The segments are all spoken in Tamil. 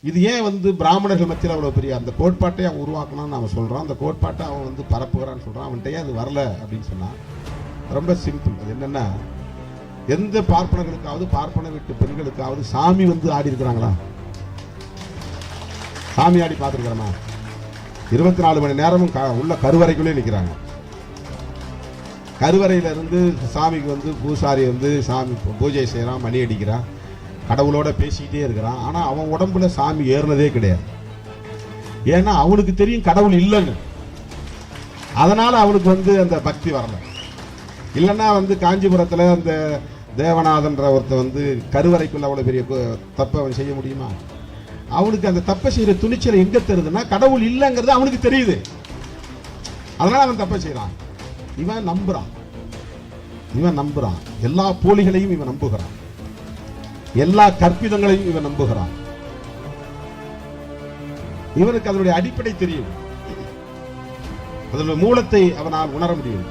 இது ஏன் வந்து பிராமணர்கள் மத்தியில் அவ்வளோ பெரிய அந்த கோட்பாட்டை அவன் உருவாக்கணும்னு நாம சொல்கிறோம். அந்த கோட்பாட்டை அவன் வந்து பரப்புகிறான்னு சொல்கிறான். அவன்கிட்டயே அது வரல அப்படின்னு சொன்னான். ரொம்ப சிம்பிள். அது என்னென்னா, எந்த பார்ப்பனர்களுக்காவது, பார்ப்பன வீட்டு பெண்களுக்காவது சாமி வந்து ஆடி இருக்கிறாங்களா? சாமி ஆடி பார்த்துருக்கிறோமா? 24 மணி நேரமும் உள்ள கருவறைக்குள்ளே நிற்கிறாங்க. கருவறையில இருந்து சாமிக்கு வந்து பூசாரி வந்து சாமி பூஜை செய்கிறான், மணி அடிக்கிறான், கடவுளோட பேசிக்கிட்டே இருக்கிறான். ஆனால் அவன் உடம்புல சாமி ஏறினதே கிடையாது. ஏன்னா அவனுக்கு தெரியும் கடவுள் இல்லைன்னு. அதனால அவனுக்கு வந்து அந்த பக்தி வரல. இல்லைன்னா வந்து காஞ்சிபுரத்தில் அந்த தேவநாதன்ற ஒருத்த வந்து கருவறைக்குள்ள அவ்வளோ பெரிய தப்பை அவன் செய்ய முடியுமா? அவனுக்கு அந்த தப்பை செய்கிற துணிச்சல் எங்கே தெரியுதுன்னா, கடவுள் இல்லைங்கிறது அவனுக்கு தெரியுது. அதனால அவன் தப்பை செய்கிறான். இவன் நம்புறான். எல்லா போலிகளையும் இவன் நம்புகிறான். எல்லா கற்பிதங்களையும் இவன் நம்புகிறான். இவனுக்கு அதனுடைய அடிப்படை தெரியும். அதனுடைய மூலத்தை அவனால் உணர முடியும்.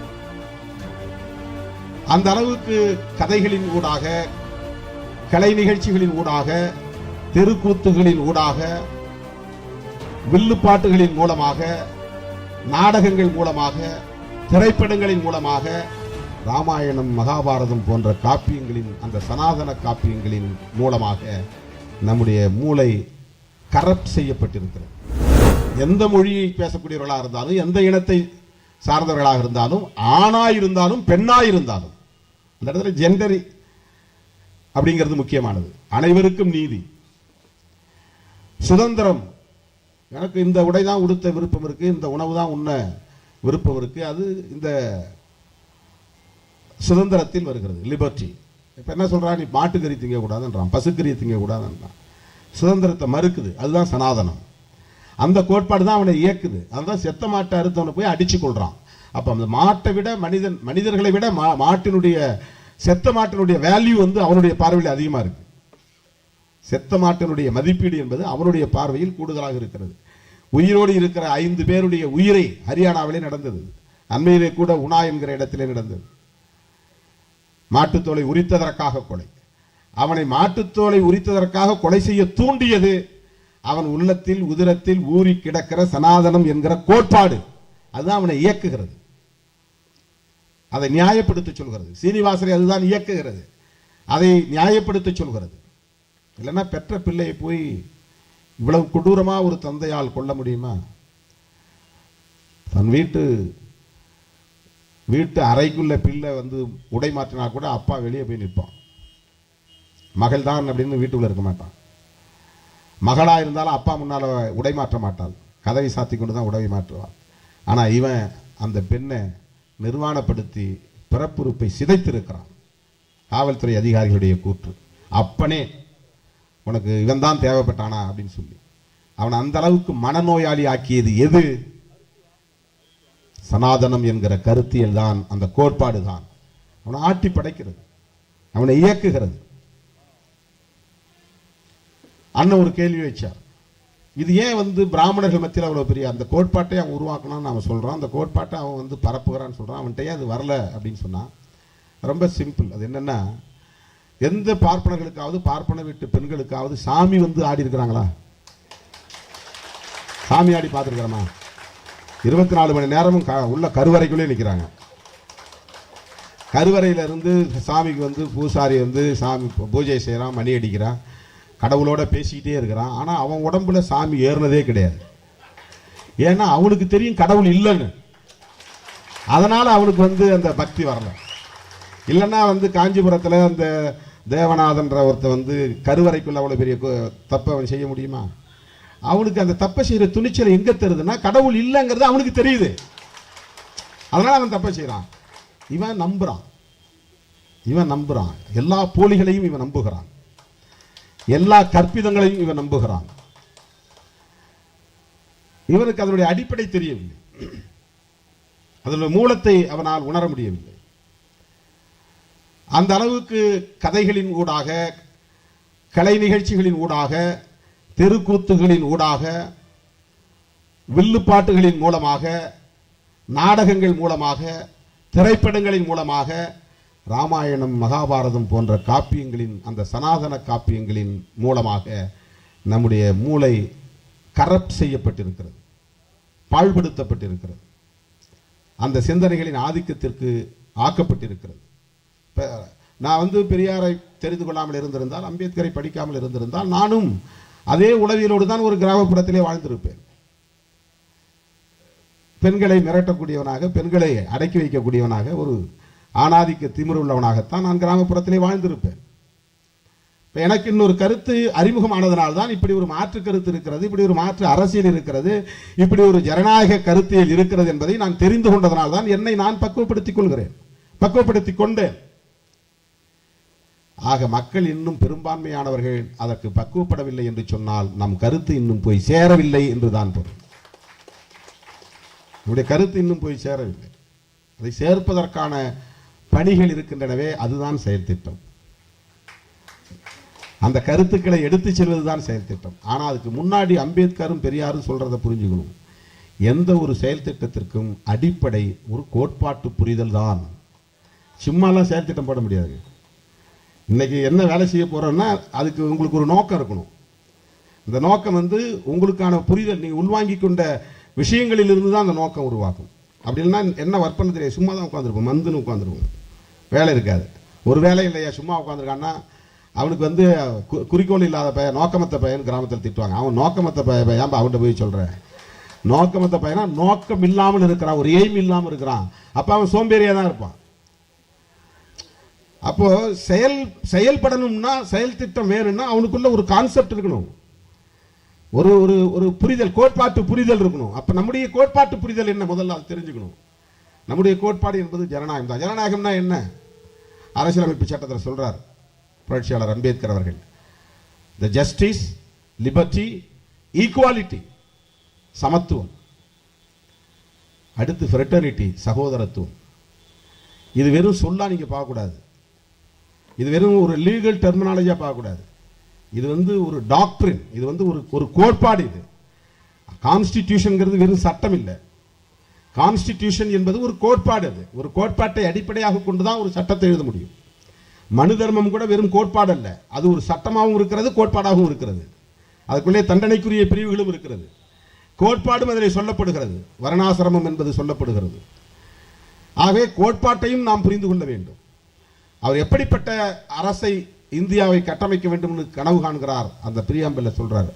அந்த அளவுக்கு கதைகளின் ஊடாக, கலை நிகழ்ச்சிகளின் ஊடாக, தெருக்கூத்துகளின் ஊடாக, வில்லுப்பாட்டுகளின் மூலமாக, நாடகங்கள் மூலமாக, திரைப்படங்களின் மூலமாக, ராமாயணம், மகாபாரதம் போன்ற காப்பியங்களின், அந்த சனாதன காப்பியங்களின் மூலமாக நம்முடைய மூளை கரப்ட் செய்யப்பட்டிருக்கிறது. எந்த மொழியை பேசக்கூடியவர்களாக இருந்தாலும், எந்த இனத்தை சார்ந்தவர்களாக இருந்தாலும், ஆணாயிருந்தாலும் பெண்ணாயிருந்தாலும், அந்த இடத்துல ஜெண்டர் அப்படிங்கிறது முக்கியமானது. அனைவருக்கும் நீதி, சுதந்திரம். எனக்கு இந்த உடை தான் உடுத்த விருப்பம் இருக்கு, இந்த உணவு தான் உண்ண விருப்பம் இருக்கு, அது இந்த சுதந்திரத்தில் வருகிறது, லிபர்ட்டி. இப்போ என்ன சொல்றான், நீ மாட்டுக்கறி திங்க கூடாதுன்றான், பசுக்கறி திங்க கூடாதுன்றான். சுதந்திரத்தை மறுக்குது. அதுதான் சனாதனம். அந்த கோட்பாடு தான் அவனை இயக்குது. அதுதான் செத்த மாட்டை அறுத்தவனை போய் அடிச்சு கொள்றான். அப்போ அந்த மாட்டை விட மனிதர்களை விட மாட்டினுடைய, செத்த மாட்டினுடைய வேல்யூ வந்து அவனுடைய பார்வையில் அதிகமாக இருக்கு. செத்த மாட்டினுடைய மதிப்பீடு என்பது அவனுடைய பார்வையில் கூடுதலாக இருக்கிறது. உயிரோடு இருக்கிற 5 பேருடைய உயிரை ஹரியானாவிலே நடந்தது. அண்மையிலே கூட உனா என்கிற இடத்திலே நடந்தது. மாட்டுத்தோலை உரித்ததற்காக கொலை. அவனை மாட்டுத்தோலை உரித்ததற்காக கொலை செய்ய தூண்டியது அவன் உள்ளத்தில், உதிரத்தில் ஊறி கிடக்கிற சனாதனம் என்கிற கோட்பாடு. அதுதான் அவனை இயக்குகிறது, அதை நியாயப்படுத்த சொல்கிறது. சீனிவாசனை அதுதான் இயக்குகிறது, அதை நியாயப்படுத்த சொல்கிறது. இல்லைன்னா பெற்ற பிள்ளையை போய் இவ்வளவு கொடூரமா ஒரு தந்தையால் கொள்ள முடியுமா? தன் வீட்டு அறைக்குள்ள பிள்ளை வந்து உடை மாற்றினா கூட அப்பா வெளியே போய் நிற்பான். மகள் தான் அப்படின்னு வீட்டுக்குள்ள இருக்க மாட்டான். மகளா இருந்தாலும் அப்பா முன்னால உடை மாற்ற மாட்டாள், கதவை சாத்தி கொண்டு தான் உடவை மாற்றுவாள். ஆனா இவன் அந்த பெண்ணை நிர்வாணப்படுத்தி பிறப்புறுப்பை சிதைத்திருக்கிறான். காவல்துறை அதிகாரிகளுடைய கூற்று. அப்பனே உனக்கு இவன் தான் தேவைப்பட்டானா அப்படின்னு சொல்லி அவன் அந்த அளவுக்கு மனநோயாளி ஆக்கியது எது? சனாதனம் என்கிற கருத்தியல் தான், அந்த கோட்பாடு தான் அவனை ஆட்டி படைக்கிறது, அவனை இயக்குகிறது. அண்ணன் ஒரு கேள்வி வச்சார், இது ஏன் வந்து பிராமணர்கள் மத்தியில் அவ்வளோ பெரிய அந்த கோட்பாட்டை அவன் உருவாக்கணும்னு நாம சொல்றோம். அந்த கோட்பாட்டை அவன் வந்து பரப்புகிறான்னு சொல்றான். அவன்கிட்டயே அது வரல அப்படின்னு சொன்னான். ரொம்ப சிம்பிள். அது என்னன்னா, எந்த பார்ப்பனர்களுக்காவது, பார்ப்பன வீட்டு பெண்களுக்காவது சாமி வந்து ஆடி இருக்கிறாங்களா? சாமி ஆடி பார்த்துருக்கிறோமா? 24 மணி நேரமும் உள்ள கருவறைக்குள்ளே நிற்கிறாங்க. கருவறையில இருந்து சாமிக்கு வந்து பூசாரி வந்து சாமி பூஜை செய்கிறான், மணி அடிக்கிறான், கடவுளோட பேசிக்கிட்டே இருக்கிறான். ஆனால் அவன் உடம்புல சாமி ஏறினதே கிடையாது. ஏன்னா அவனுக்கு தெரியும் கடவுள் இல்லைன்னு. அதனால அவனுக்கு வந்து அந்த பக்தி வரல. இல்லைன்னா வந்து காஞ்சிபுரத்தில் அந்த தேவநாதன்ற ஒருத்த வந்து கருவறைக்குள்ள அவ்வளோ பெரிய தப்பை அவன் செய்ய முடியுமா? அவனுக்கு அந்த தப்பை செய்கிற துணிச்சல் எங்கே தெரியுதுன்னா, கடவுள் இல்லைங்கிறது அவனுக்கு தெரியுது. அதனால அவன் தப்பை செய்கிறான். இவன் நம்புறான். எல்லா போலிகளையும் இவன் நம்புகிறான். எல்லா கற்பிதங்களையும் இவன் நம்புகிறான். இவனுக்கு அதனுடைய அடிப்படை தெரியவில்லை, அதனுடைய மூலத்தை அவனால் உணர முடியவில்லை. அந்த அளவுக்கு கதைகளின் ஊடாக, கலை நிகழ்ச்சிகளின் ஊடாக, தெருக்கூத்துகளின் ஊடாக, வில்லுப்பாட்டுகளின் மூலமாக, நாடகங்கள் மூலமாக, திரைப்படங்களின் மூலமாக, ராமாயணம், மகாபாரதம் போன்ற காப்பியங்களின், அந்த சனாதன காப்பியங்களின் மூலமாக நம்முடைய மூளை கரப்ட் செய்யப்பட்டிருக்கிறது, பாழ்படுத்தப்பட்டிருக்கிறது, அந்த சிந்தனைகளின் ஆதிக்கத்திற்கு ஆக்கப்பட்டிருக்கிறது. நான் பெரியாரை தெரிந்து கொள்ளாமல் இருந்திருந்தால், அம்பேத்கரை படிக்காமல் இருந்திருந்தால், நானும் அதே உளவியலோடு தான் ஒரு கிராமப்புறத்திலே வாழ்ந்திருப்பேன். பெண்களை மிரட்டக்கூடியவனாக, பெண்களை அடக்கி வைக்கக்கூடியவனாக, ஒரு ஆணாதிக்க திமிரு உள்ளவனாகத்தான் நான் கிராமப்புறத்திலே வாழ்ந்திருப்பேன். எனக்கு இன்னொரு கருத்து அறிமுகமானதனால்தான் இப்படி ஒரு மாற்று கருத்து இருக்கிறது, இப்படி ஒரு மாற்று அரசியல் இருக்கிறது, இப்படி ஒரு ஜனநாயக கருத்தியல் இருக்கிறது என்பதை நான் தெரிந்து கொண்டதனால்தான் என்னை நான் பக்குவப்படுத்திக் கொள்கிறேன், பக்குவப்படுத்திக் கொண்டேன். ஆக மக்கள் இன்னும் பெரும்பான்மையானவர்கள் அதற்கு பக்குவப்படவில்லை என்று சொன்னால் நம் கருத்து இன்னும் போய் சேரவில்லை என்றுதான் பொருள். நம்முடைய கருத்து இன்னும் போய் சேரவில்லை. அதை சேர்ப்பதற்கான பணிகள் இருக்கின்றனவே, அதுதான் செயல் திட்டம். அந்த கருத்துக்களை எடுத்து செல்வதுதான் செயல் திட்டம். ஆனால் அதுக்கு முன்னாடி அம்பேத்கரும் பெரியாரும் சொல்றதை புரிஞ்சுக்கணும். எந்த ஒரு செயல் திட்டத்திற்கும் அடிப்படை ஒரு கோட்பாட்டு புரிதல் தான். சும்மாலாம் செயல் திட்டம் போட முடியாது. இன்னைக்கு என்ன வேலை செய்ய போறோம்னா அதுக்கு உங்களுக்கு ஒரு நோக்கம் இருக்கணும். இந்த நோக்கம் உங்களுக்கான புரிதல், நீங்க உள்வாங்கி கொண்ட விஷயங்களில் இருந்து தான் அந்த நோக்கம் உருவாக்கும். அப்படி இல்லைன்னா என்ன ஒர்க் பண்ண தெரியாது, சும்மா தான் உட்காந்துருப்போம், மந்துன்னு உட்காந்துருப்போம், வேலை இருக்காது. ஒரு வேலை இல்லையா, சும்மா உட்காந்துருக்கான்னா அவனுக்கு குறிக்கோள் இல்லாத பையன், நோக்கமத்த பையன் கிராமத்தில் திட்டுவாங்க. அவன் நோக்கமத்த பையன், ஏன் அவன்கிட்ட போய் சொல்றேன்? நோக்கமத்த பையனா நோக்கம் இல்லாமல் இருக்கிறான், ஒரு எய்ம் இல்லாமல் இருக்கிறான். அப்ப அவன் சோம்பேறியா தான் இருப்பான். அப்போ செயல்படணும்னா, செயல் திட்டம் வேணும்னா அவனுக்குள்ள ஒரு கான்செப்ட் இருக்கணும், ஒரு ஒரு ஒரு புரிதல், கோட்பாட்டு புரிதல் இருக்கணும். அப்ப நம்முடைய கோட்பாட்டு புரிதல் என்ன, முதல்ல அது தெரிஞ்சுக்கணும். நம்முடைய கோட்பாடு என்பது ஜனநாயகம் தான். ஜனநாயகம்னா என்ன? அரசியலமைப்பு சட்டத்தில் சொல்றார் புரட்சியாளர் அம்பேத்கர் அவர்கள், தி ஜஸ்டிஸ், லிபர்ட்டி, ஈக்குவாலிட்டி, சமத்துவம், அடுத்து ஃப்ரெட்டர்னிட்டி, சகோதரத்துவம். இது வெறும் சொல்லா நீங்க பார்க்கக்கூடாது, இது வெறும் ஒரு லீகல் டெர்மினாலஜியா பார்க்கக்கூடாது. இது ஒரு டாக்டரின், இது ஒரு கோட்பாடு. இது கான்ஸ்டிடியூஷன்ங்கிறது வெறும் சட்டம் இல்லை. கான்ஸ்டிடியூஷன் என்பது ஒரு கோட்பாடு. அது ஒரு கோட்பாட்டை அடிப்படையாக கொண்டுதான் ஒரு சட்டத்தை எழுத முடியும். மனு தர்மம் கூட வெறும் கோட்பாடு அல்ல, அது ஒரு சட்டமாகவும் இருக்கிறது, கோட்பாடாகவும் இருக்கிறது. அதுக்குள்ளே தண்டனைக்குரிய பிரிவுகளும் இருக்கிறது. கோட்பாடும் அதில் சொல்லப்படுகிறது, வர்ணாசிரமம் என்பது சொல்லப்படுகிறது. ஆகவே கோட்பாட்டையும் நாம் புரிந்து கொள்ள வேண்டும். அவர் எப்படிப்பட்ட அரசை, இந்தியாவை கட்டமைக்க வேண்டும் என்று கனவு காண்கிறார், அந்த பிரியாம்பிள்ல சொல்றாரு.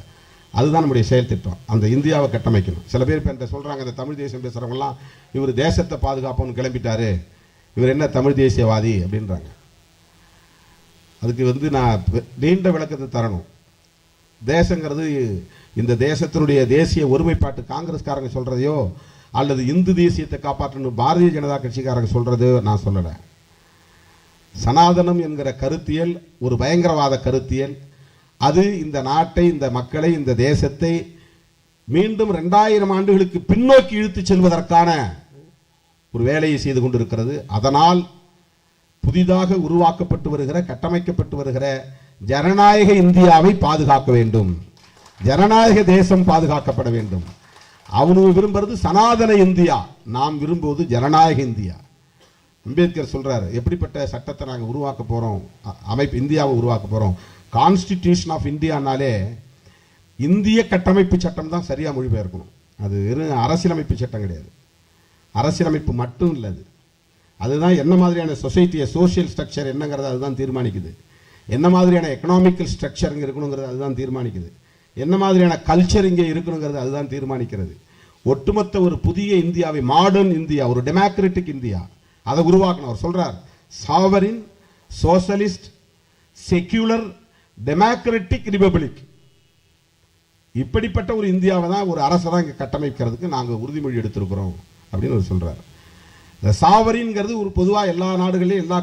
அதுதான் நம்முடைய செயல் திட்டம். அந்த இந்தியாவை கட்டமைக்கணும். சில பேர் இப்போ சொல்றாங்க, இந்த தமிழ் தேசியம் பேசுறவங்கலாம் இவர் தேசத்தை பாதுகாப்போம்னு கிளம்பிட்டாரு, இவர் என்ன தமிழ் தேசியவாதி அப்படின்றாங்க. அதுக்கு நான் நீண்ட விளக்கத்தை தரணும். தேசங்கிறது இந்த தேசத்தினுடைய தேசிய ஒருமைப்பாட்டு காங்கிரஸ்காரங்க சொல்றதையோ அல்லது இந்து தேசியத்தை காப்பாற்றணும் பாரதிய ஜனதா கட்சிக்காரங்க சொல்றதோ நான் சொல்லலை. சனாதனம் என்கிற கருத்தியல் ஒரு பயங்கரவாத கருத்தியல். அது இந்த நாட்டை, இந்த மக்களை, இந்த தேசத்தை மீண்டும் 2000 ஆண்டுகளுக்கு பின்னோக்கி இழுத்து செல்வதற்கான ஒரு வேலையை செய்து கொண்டிருக்கிறது. அதனால் புதிதாக உருவாக்கப்பட்டு வருகிற, கட்டமைக்கப்பட்டு வருகிற ஜனநாயக இந்தியாவை பாதுகாக்க வேண்டும், ஜனநாயக தேசம் பாதுகாக்கப்பட வேண்டும். அவனு விரும்புறது சனாதன இந்தியா, நாம் விரும்புவது ஜனநாயக இந்தியா. அம்பேத்கர் சொல்றாரு, எப்படிப்பட்ட சட்டத்தை நாங்கள் உருவாக்க போறோம், அமைப்பு இந்தியாவை உருவாக்க போறோம். கான்ஸ்டிடியூஷன் ஆஃப் இந்தியானாலே இந்திய கட்டமைப்பு சட்டம் தான் சரியா மொழிபெயர்க்கணும். அது வெறும் அரசியலமைப்பு சட்டம் கிடையாது. அரசியலமைப்பு மட்டும் இல்லை, அதுதான் என்ன மாதிரியான சொசைட்டியை, சோசியல் ஸ்ட்ரக்சர் என்னங்கிறது அதுதான் தீர்மானிக்குது. என்ன மாதிரியான எக்கனாமிக்கல் ஸ்ட்ரக்சர் இங்கே இருக்கணுங்கிறது அதுதான் தீர்மானிக்குது. என்ன மாதிரியான கல்ச்சர் இங்கே இருக்கணுங்கிறது அதுதான் தீர்மானிக்கிறது. ஒட்டுமொத்த ஒரு புதிய இந்தியாவை, மாடர்ன் இந்தியா, ஒரு டெமோக்ராட்டிக் இந்தியா, அதை உருவாக்கணும். அவர் சொல்றார், sovereign, socialist, secular, democratic republic. இப்படிப்பட்ட ஒரு இந்தியாவை தான், ஒரு அரசை தான் இங்கே கட்டமைக்கிறதுக்கு நாங்கள் உறுதிமொழி எடுத்திருக்கிறோம் அப்படின்னு அவர் சொல்றார். இந்த சாவரின்ங்கிறது ஒரு பொதுவாக எல்லா நாடுகளையும் எல்லா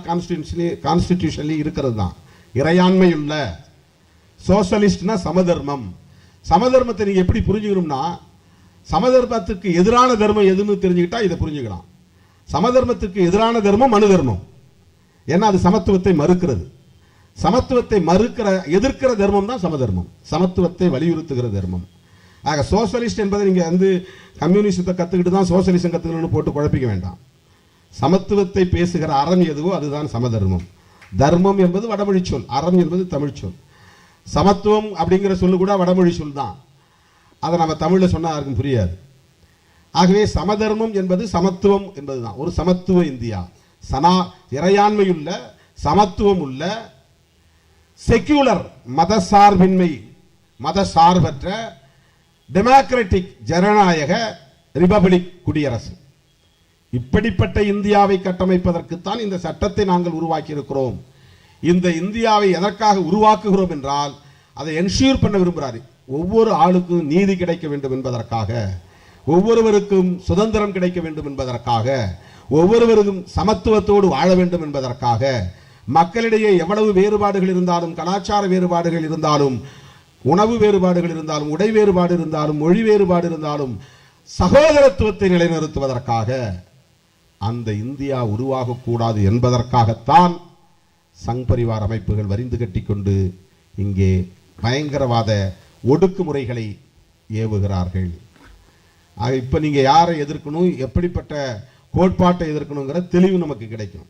கான்ஸ்டிடியூஷன்லையும் இருக்கிறது தான், இறையாண்மை உள்ள. சோசலிஸ்ட்னா சமதர்மம். சமதர்மத்தை நீங்க எப்படி புரிஞ்சுக்கணும்னா, சமதர்மத்துக்கு எதிரான தர்மம் எதுன்னு தெரிஞ்சுக்கிட்டா இதை புரிஞ்சுக்கலாம். சமதர்மத்துக்கு எதிரான தர்மம் மனு தர்மம். ஏன்னா அது சமத்துவத்தை மறுக்கிறது. சமத்துவத்தை எதிர்க்கிற தர்மம் தான் சமதர்மம், சமத்துவத்தை வலியுறுத்துகிற தர்மம். ஆக சோசலிஸ்ட் என்பதை நீங்க கம்யூனிஸ்டத்தை கத்துக்கிட்டு தான் சோசலிசம் கத்துக்கணும்னு போட்டு குழப்பிக்க வேண்டாம். சமத்துவத்தை பேசுகிற அறம் எதுவோ அதுதான் சமதர்மம். தர்மம் என்பது வடமொழி சொல், அறம் என்பது தமிழ் சொல். சமத்துவம் அப்படிங்கிற சொல்லு கூட வடமொழி சொல் தான். அதை நம்ம தமிழில் சொன்னா யாருக்கும் புரியாது. ஆகவே சமதர்மம் என்பது சமத்துவம் என்பதுதான். ஒரு சமத்துவ இந்தியா, இறையாண்மையுள்ள சமத்துவம் உள்ள செக்யூலர் மதசார்பின்மை, மதசார்பற்ற டெமோக்ராட்டிக் ஜனநாயக ரிபப்ளிக் குடியரசு. இப்படிப்பட்ட இந்தியாவை கட்டமைப்பதற்குத்தான் இந்த சட்டத்தை நாங்கள் உருவாக்கி இருக்கிறோம். இந்த இந்தியாவை எதற்காக உருவாக்குகிறோம் என்றால் அதை என்ஷூர் பண்ண விரும்புகிறார். ஒவ்வொரு ஆளுக்கும் நீதி கிடைக்க வேண்டும் என்பதற்காக, ஒவ்வொருவருக்கும் சுதந்திரம் கிடைக்க வேண்டும் என்பதற்காக, ஒவ்வொருவருக்கும் சமத்துவத்தோடு வாழ வேண்டும் என்பதற்காக, மக்களிடையே எவ்வளவு வேறுபாடுகள் இருந்தாலும், கலாச்சார வேறுபாடுகள் இருந்தாலும், உணவு வேறுபாடுகள் இருந்தாலும், உடை வேறுபாடு இருந்தாலும், மொழி வேறுபாடு இருந்தாலும், சகோதரத்துவத்தை நிலைநிறுத்துவதற்காக அந்த இந்தியா உருவாகக்கூடாது என்பதற்காகத்தான் சங் பரிவார் அமைப்புகள் வரிந்து கட்டிக்கொண்டு இங்கே பயங்கரவாத ஒடுக்குமுறைகளை ஏவுகிறார்கள். ஆக இப்ப நீங்க யாரை எதிர்க்கணும், எப்படிப்பட்ட கோட்பாட்டை எதிர்க்கணுங்கிற தெளிவு நமக்கு கிடைக்கும்.